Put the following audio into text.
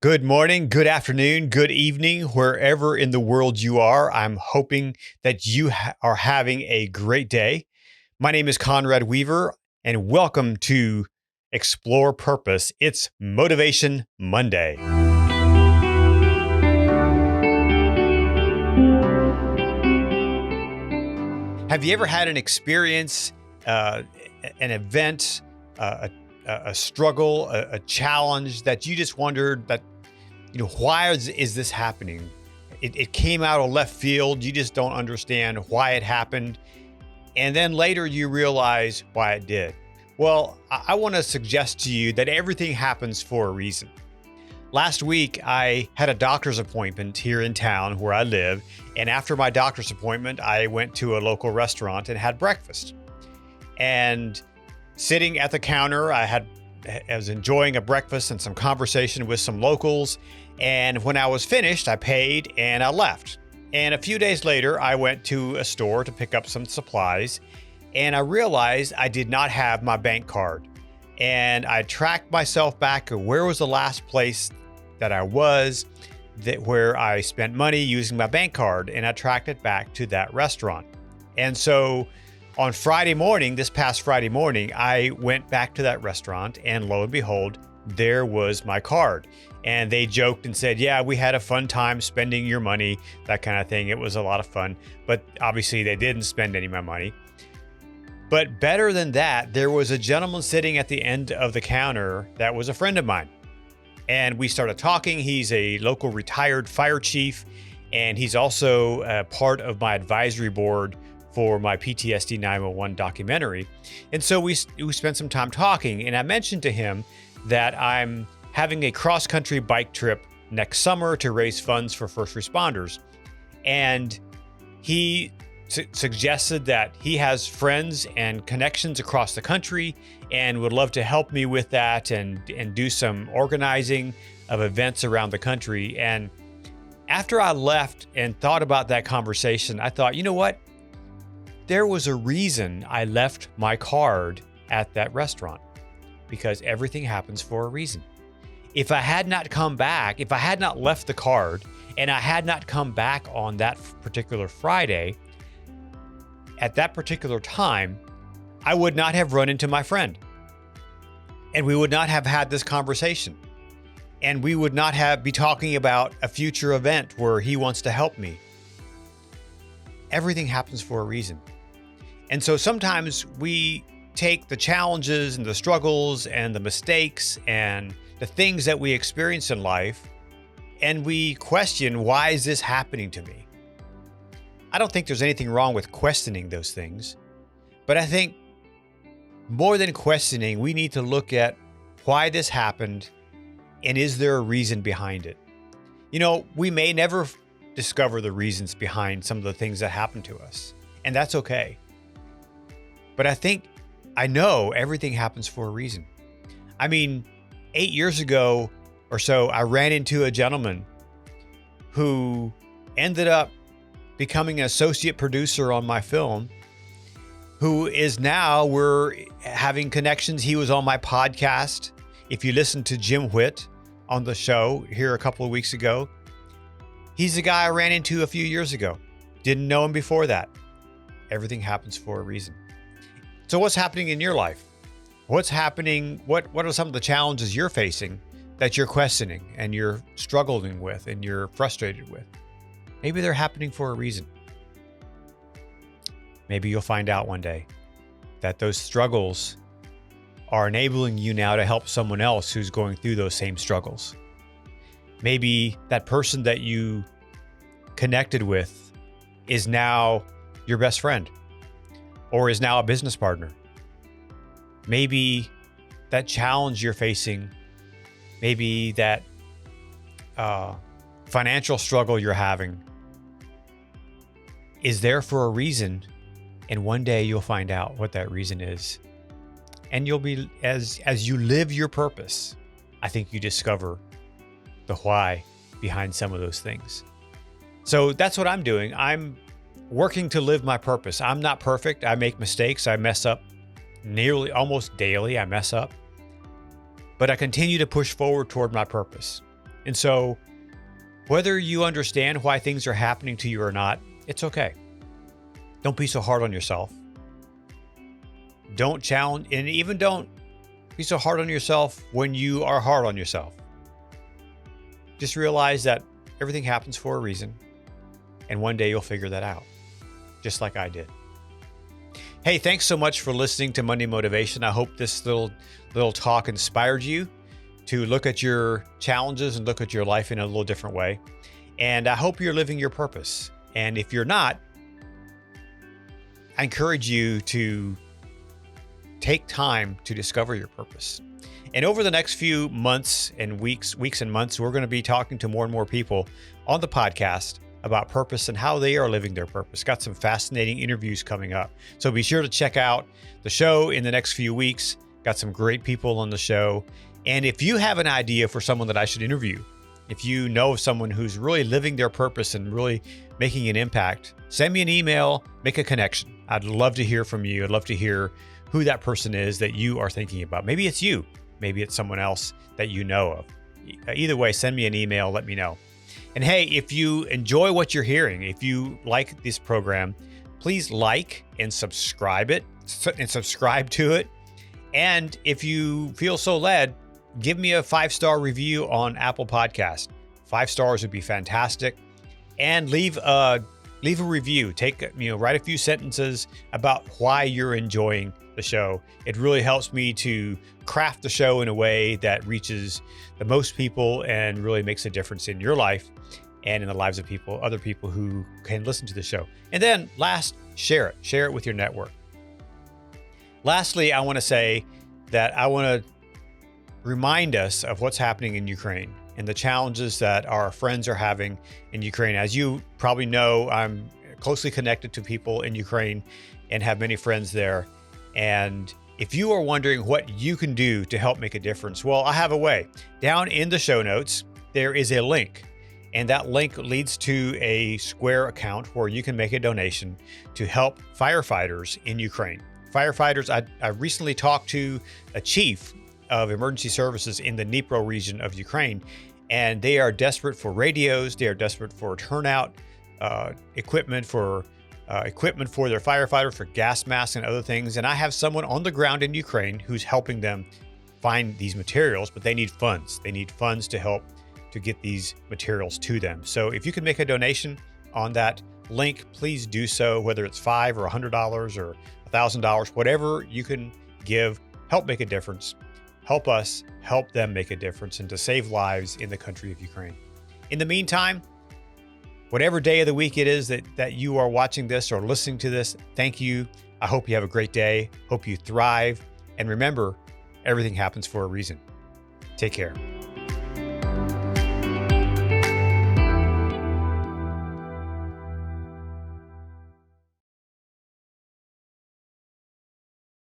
Good morning, good afternoon, good evening, wherever in the world you are. I'm hoping that you are having a great day. My name is Conrad Weaver, and welcome to Explore Purpose. It's Motivation Monday. Have you ever had an experience, an event, a struggle, a challenge that you just wondered that, why is this happening? It came out of left field. You just don't understand why it happened. And then later you realize why it did. Well, I want to suggest to you that everything happens for a reason. Last week, I had a doctor's appointment here in town where I live. And after my doctor's appointment, I went to a local restaurant and had breakfast. And sitting at the counter, I was enjoying a breakfast and some conversation with some locals. And when I was finished, I paid and I left. And a few days later, I went to a store to pick up some supplies. And I realized I did not have my bank card. And I tracked myself back to where was the last place that I was, where I spent money using my bank card. And I tracked it back to that restaurant. And so on Friday morning, this past Friday morning, I went back to that restaurant and lo and behold, there was my card. And they joked and said, yeah, we had a fun time spending your money, that kind of thing. It was a lot of fun, but obviously they didn't spend any of my money. But better than that, there was a gentleman sitting at the end of the counter that was a friend of mine. And we started talking. He's a local retired fire chief, and he's also a part of my advisory board for my PTSD 911 documentary. And so we spent some time talking, and I mentioned to him that I'm having a cross-country bike trip next summer to raise funds for first responders. And he suggested that he has friends and connections across the country and would love to help me with that and do some organizing of events around the country. And after I left and thought about that conversation, I thought, you know what? There was a reason I left my card at that restaurant, because everything happens for a reason. If I had not come back, if I had not left the card and I had not come back on that particular Friday, at that particular time, I would not have run into my friend. And we would not have had this conversation. And we would not be talking about a future event where he wants to help me. Everything happens for a reason. And so sometimes we take the challenges and the struggles and the mistakes and the things that we experience in life, and we question, why is this happening to me? I don't think there's anything wrong with questioning those things, but I think more than questioning, we need to look at why this happened and is there a reason behind it? We may never discover the reasons behind some of the things that happen to us, and that's okay. But I know everything happens for a reason. 8 years ago or so, I ran into a gentleman who ended up becoming an associate producer on my film, who is now, we're having connections. He was on my podcast. If you listen to Jim Whitt on the show here a couple of weeks ago, he's the guy I ran into a few years ago. Didn't know him before that. Everything happens for a reason. So what's happening in your life? What's happening? What are some of the challenges you're facing that you're questioning and you're struggling with and you're frustrated with? Maybe they're happening for a reason. Maybe you'll find out one day that those struggles are enabling you now to help someone else who's going through those same struggles. Maybe that person that you connected with is now your best friend or is now a business partner. Maybe that challenge you're facing, maybe that financial struggle you're having is there for a reason, and one day you'll find out what that reason is. And you'll be, as you live your purpose, I think you discover the why behind some of those things. So that's what I'm doing. I'm working to live my purpose. I'm not perfect. I make mistakes. I mess up nearly almost daily. I mess up. But I continue to push forward toward my purpose. And so whether you understand why things are happening to you or not, it's okay. Don't be so hard on yourself. Don't challenge, and even don't be so hard on yourself when you are hard on yourself. Just realize that everything happens for a reason, and one day you'll figure that out, just like I did. Hey, thanks so much for listening to Monday Motivation. I hope this little talk inspired you to look at your challenges and look at your life in a little different way. And I hope you're living your purpose. And if you're not, I encourage you to take time to discover your purpose. And over the next few months and weeks and months, we're going to be talking to more and more people on the podcast about purpose and how they are living their purpose. Got some fascinating interviews coming up. So be sure to check out the show in the next few weeks. Got some great people on the show. And if you have an idea for someone that I should interview, if you know of someone who's really living their purpose and really making an impact, send me an email, make a connection. I'd love to hear from you. I'd love to hear who that person is that you are thinking about. Maybe it's you. Maybe it's someone else that you know of. Either way, send me an email, let me know. And hey, if you enjoy what you're hearing, if you like this program, please like and subscribe to it. And if you feel so led, give me a 5-star review on Apple Podcast. 5 stars would be fantastic. And leave a review. Write a few sentences about why you're enjoying the show. It really helps me to craft the show in a way that reaches the most people and really makes a difference in your life and in the lives of other people who can listen to the show. And then last, share it with your network. Lastly, I want to say that I want to remind us of what's happening in Ukraine and the challenges that our friends are having in Ukraine. As you probably know, I'm closely connected to people in Ukraine and have many friends there. And if you are wondering what you can do to help make a difference, well, I have a way. Down in the show notes, there is a link. And that link leads to a Square account where you can make a donation to help firefighters in Ukraine. Firefighters, I recently talked to a chief of emergency services in the Dnipro region of Ukraine, and they are desperate for radios. They are desperate for turnout equipment for their firefighters, for gas masks and other things. And I have someone on the ground in Ukraine who's helping them find these materials, but they need funds. They need funds to help to get these materials to them. So if you can make a donation on that link, please do so, whether it's $5 or $100 or $1,000, whatever you can give, help make a difference. Help us help them make a difference and to save lives in the country of Ukraine. In the meantime, whatever day of the week it is that you are watching this or listening to this, thank you. I hope you have a great day. Hope you thrive. And remember, everything happens for a reason. Take care.